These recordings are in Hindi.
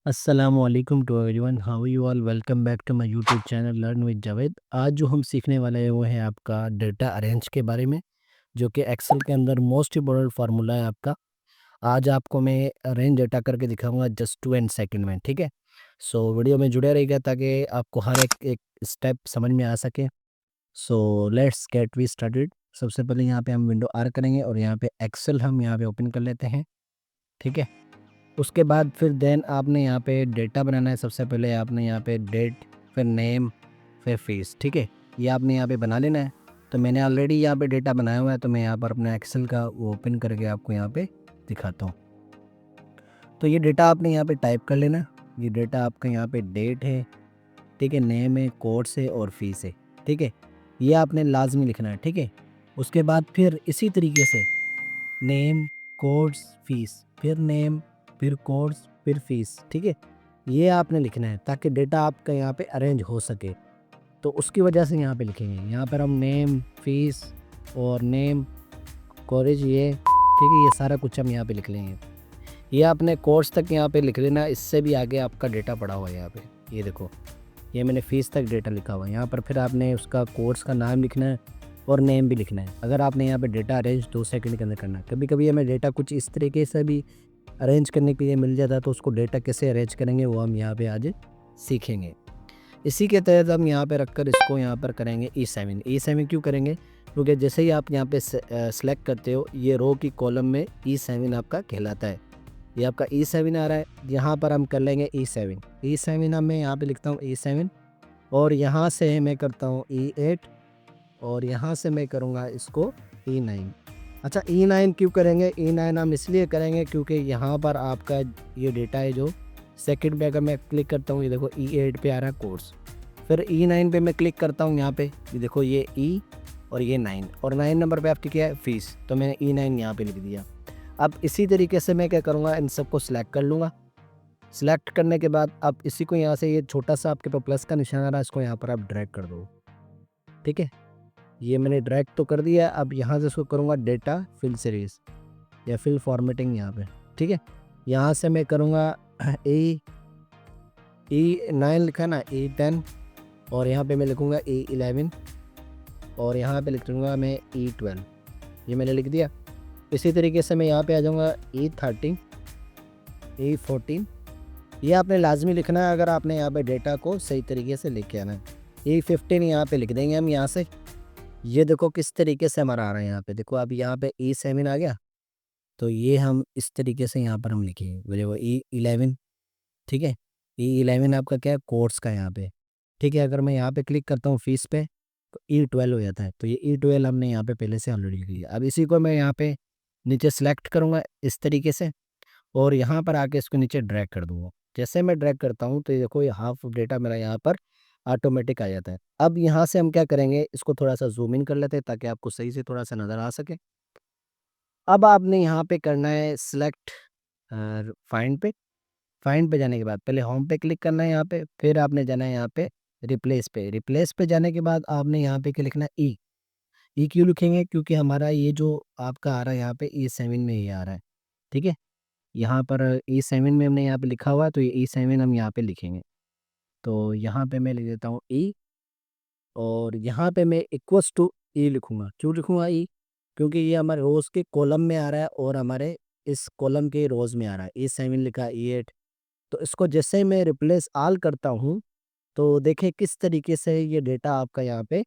अस्सलामुअलैकुम to everyone, how you all. Welcome back to my YouTube channel learn with Javed. आज जो हम सीखने वाले हैं वो है आपका डेटा अरेंज के बारे में, जो कि एक्सेल के अंदर मोस्ट इम्पोर्टेंट फार्मूला है आपका। आज आपको मैं अरेंज डेटा करके दिखाऊंगा जस्ट 2 सेकंड में, ठीक है। सो वीडियो में जुड़े रहिएगा ताकि आपको हर एक एक स्टेप समझ में आ सके। So let's get we started. सबसे पहले यहाँ पे हम विंडो आर करेंगे और यहाँ पे एक्सेल हम यहाँ पे ओपन कर लेते हैं, ठीक है। उसके बाद फिर देन आपने यहाँ पे डेटा बनाना है। सबसे पहले आपने यहाँ पे डेट, फिर नेम, फिर फीस, ठीक है। ये आपने यहाँ पे बना लेना है। तो मैंने ऑलरेडी यहाँ पे डेटा बनाया हुआ है, तो मैं यहाँ पर अपना एक्सेल का वो ओपन करके आपको यहाँ पे दिखाता हूँ। तो ये डेटा आपने यहाँ पे टाइप कर लेना। ये डेटा आपका यहाँ पे डेट है, ठीक है, नेम है, कोर्स है और फीस है, ठीक है। ये आपने लाजमी लिखना है, ठीक है। उसके बाद फिर इसी तरीके से नेम, कोर्स, फीस, फिर नेम, फिर कोर्स, फिर फीस, ठीक है। ये आपने लिखना है ताकि डेटा आपका यहाँ पे अरेंज हो सके। तो उसकी वजह से यहाँ पे लिखेंगे। यहाँ पर हम नेम, फीस और नेम, कॉलेज, ये ठीक है, ये सारा कुछ हम यहाँ पे लिख लेंगे। ये आपने कोर्स तक यहाँ पे लिख लेना। इससे भी आगे आपका डेटा पड़ा हुआ है यहाँ पे। ये देखो, ये मैंने फ़ीस तक डेटा लिखा हुआ है। यहाँ पर फिर आपने उसका कोर्स का नाम लिखना है और नेम भी लिखना है। अगर आपने यहाँ पे डेटा अरेंज 2 सेकंड के अंदर करना है। कभी कभी हमें डेटा कुछ इस तरीके से भी अरेंज करने के लिए मिल जाता है, तो उसको डेटा कैसे अरेंज करेंगे वो हम यहाँ पे आज सीखेंगे। इसी के तहत हम यहाँ पे रखकर इसको यहाँ पर करेंगे E7। E7 क्यों करेंगे? क्योंकि जैसे ही आप यहाँ पे सेलेक्ट करते हो, ये रो की कॉलम में E7 आपका कहलाता है। ये आपका E7 आ रहा है, यहाँ पर हम कर लेंगे E7। E7 मैं यहाँ पे लिखता हूँ E7, और यहाँ से मैं करता हूँ E8, और यहाँ से मैं करूँगा इसको E9। अच्छा, E9 क्यों करेंगे? E9 हम इसलिए करेंगे क्योंकि यहाँ पर आपका ये डेटा है जो सेकंड पे अगर मैं क्लिक करता हूँ, ये देखो E8 पे आ रहा है कोर्स। फिर E9 पे मैं क्लिक करता हूँ, यहाँ पे ये देखो ये E और ये 9, और 9 नंबर पे आपकी क्या है? फीस। तो मैंने E9 यहाँ पे लिख दिया। अब इसी तरीके से मैं क्या करूँगा, इन सबको सिलेक्ट कर लूँगा। सिलेक्ट करने के बाद अब इसी को यहाँ से, ये छोटा सा आपके पास प्लस का निशान आ रहा है, इसको यहाँ पर आप ड्रैग कर दो, ठीक है। ये मैंने ड्रैग तो कर दिया। अब यहाँ से इसको करूँगा डेटा फिल सीरीज या फिल फॉर्मेटिंग यहाँ पे, ठीक है। यहाँ से मैं करूँगा E9 लिखा ना, E10, और यहाँ पे मैं लिखूँगा E11, और यहाँ पे लिखूँगा मैं E12। ये मैंने लिख दिया। इसी तरीके से मैं यहाँ पे आ जाऊँगा E13, E14। ये आपने लाजमी लिखना है अगर आपने यहाँ पे डेटा को सही तरीके से लिख के आना है। E15 यहाँ पे लिख देंगे हम यहाँ से। ये देखो किस तरीके से हमारा आ रहा है यहाँ पे। देखो अब यहाँ पे E7 आ गया, तो ये हम इस तरीके से यहाँ पर हम लिखेंगे। बोले वो E11, ठीक है। E11 आपका क्या है? कोर्स का यहाँ पे, ठीक है। अगर मैं यहाँ पे क्लिक करता हूँ फीस पे, तो E12 हो जाता है। तो ये E12 हमने यहाँ पे पहले से ऑलरेडी लिख लिया। अब इसी को मैं यहाँ पे नीचे सेलेक्ट करूँगा इस तरीके से, और यहाँ पर आके इसको नीचे ड्रैग कर दूँगा। जैसे मैं ड्रैग करता हूँ तो ये देखो, ये हाफ डेटा मेरा यहाँ पर ऑटोमेटिक आ जाता है। अब यहाँ से हम क्या करेंगे, इसको थोड़ा सा ज़ूम इन कर लेते हैं ताकि आपको सही से थोड़ा सा नज़र आ सके। अब आपने यहाँ पे करना है सिलेक्ट फाइंड पे। फाइंड पे जाने के बाद पहले होम पे क्लिक करना है यहाँ पे, फिर आपने जाना है यहाँ पे रिप्लेस पे। रिप्लेस पे जाने के बाद आपने यहाँ पे क्या लिखना है? ई क्यों लिखेंगे? क्योंकि हमारा ये जो आपका आ रहा है यहाँ पे E7 में ये आ रहा है, ठीक है। यहाँ पर E7 में हमने यहाँ पे लिखा हुआ है, तो ये E7 हम यहाँ पे लिखेंगे। तो यहाँ पे मैं लिख देता हूँ ई, और यहाँ पे मैं इक्वल्स टू ई लिखूँगा। क्यों लिखूँगा ई? क्योंकि ये हमारे रोज़ के कॉलम में आ रहा है और हमारे इस कॉलम के रोज़ में आ रहा है। E7 लिखा, E8। तो इसको जैसे ही मैं रिप्लेस ऑल करता हूँ, तो देखिए किस तरीके से ये डेटा आपका यहाँ पे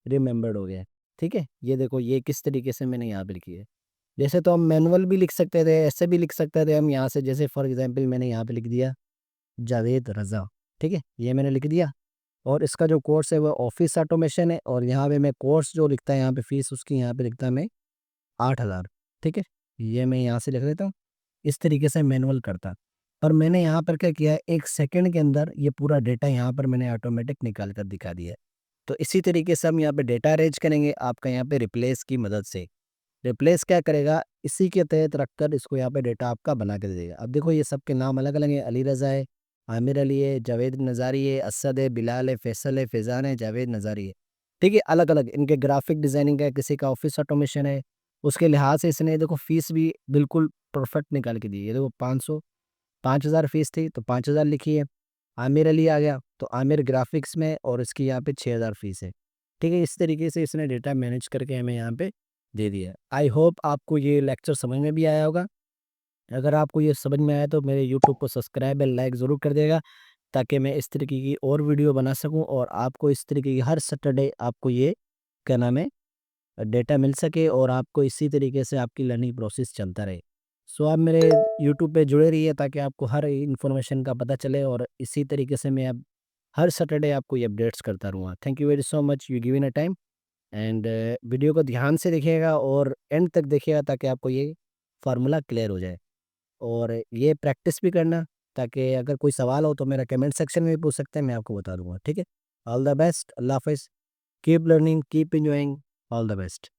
रिमेंबर्ड हो गया है, ठीक है। ये देखो, ये किस तरीके से मैंने यहाँ पे लिखी है। जैसे तो हम मैनुअल भी लिख सकते थे, ऐसे भी लिख सकते थे हम यहाँ से। जैसे फॉर एग्जांपल मैंने यहाँ पे लिख दिया जावेद रज़ा, ठीक है, ये मैंने लिख दिया। और इसका जो कोर्स है वो ऑफिस ऑटोमेशन है, और यहाँ पे मैं कोर्स जो लिखता है यहाँ पे फीस उसकी यहाँ पे लिखता है मैं 8,000, ठीक है। ये मैं यहाँ से लिख देता हूँ। इस तरीके से मैनुअल करता। और मैंने यहाँ पर क्या किया है, 1 सेकंड के अंदर ये पूरा डेटा यहाँ पर मैंने ऑटोमेटिक निकाल कर दिखा दिया है। तो इसी तरीके से हम यहाँ पे डेटा अरेंज करेंगे आपका यहाँ पे रिप्लेस की मदद से। रिप्लेस क्या करेगा, इसी के तहत रखकर इसको यहाँ पे डेटा आपका बना के दे देगा। अब देखो ये सबके नाम अलग-अलग हैं। अली रज़ा है, आमिर अली है, जावेद नज़ारी है, असद है, बिलाल है, फैसल है, फैज़ान है, जावेद नज़ारी है। ठीक है, अलग-अलग इनके ग्राफिक डिज़ाइनिंग का है, किसी का ऑफ़िस ऑटोमेशन है। उसके लिहाज से इसने देखो फ़ीस भी बिल्कुल परफेक्ट निकाल के दी है। ये देखो 500, 5000 फीस थी तो 5000 लिखी है। आमिर अली आ गया तो आमिर ग्राफिक्स में और इसकी यहाँ पे 6000 फीस है। ठीक है, इस तरीके से इसने डेटा मैनेज करके हमें यहाँ पे दे दिया। आई होप आपको ये लेक्चर समझ में भी आया होगा। अगर आपको ये समझ में आया तो मेरे यूट्यूब को सब्सक्राइब एंड लाइक ज़रूर कर देगा, ताकि मैं इस तरीके की और वीडियो बना सकूं और आपको इस तरीके की हर सैटरडे आपको ये क्या नाम है डेटा मिल सके और आपको इसी तरीके से आपकी लर्निंग प्रोसेस चलता रहे। सो आप मेरे यूट्यूब पे जुड़े रहिए ताकि आपको हर इन्फॉर्मेशन का पता चले और इसी तरीके से मैं अब हर सैटरडे आपको ये अपडेट्स करता रहूँगा। Thank you very so much you given a time and video को ध्यान से देखिएगा और एंड तक देखिएगा ताकि आपको ये फार्मूला क्लियर हो जाए। और ये प्रैक्टिस भी करना, ताकि अगर कोई सवाल हो तो मेरा कमेंट सेक्शन में भी पूछ सकते हैं, मैं आपको बता दूँगा। ठीक है? ऑल द बेस्ट, अल्लाह हाफ़िज़, keep learning, keep enjoying, all the best.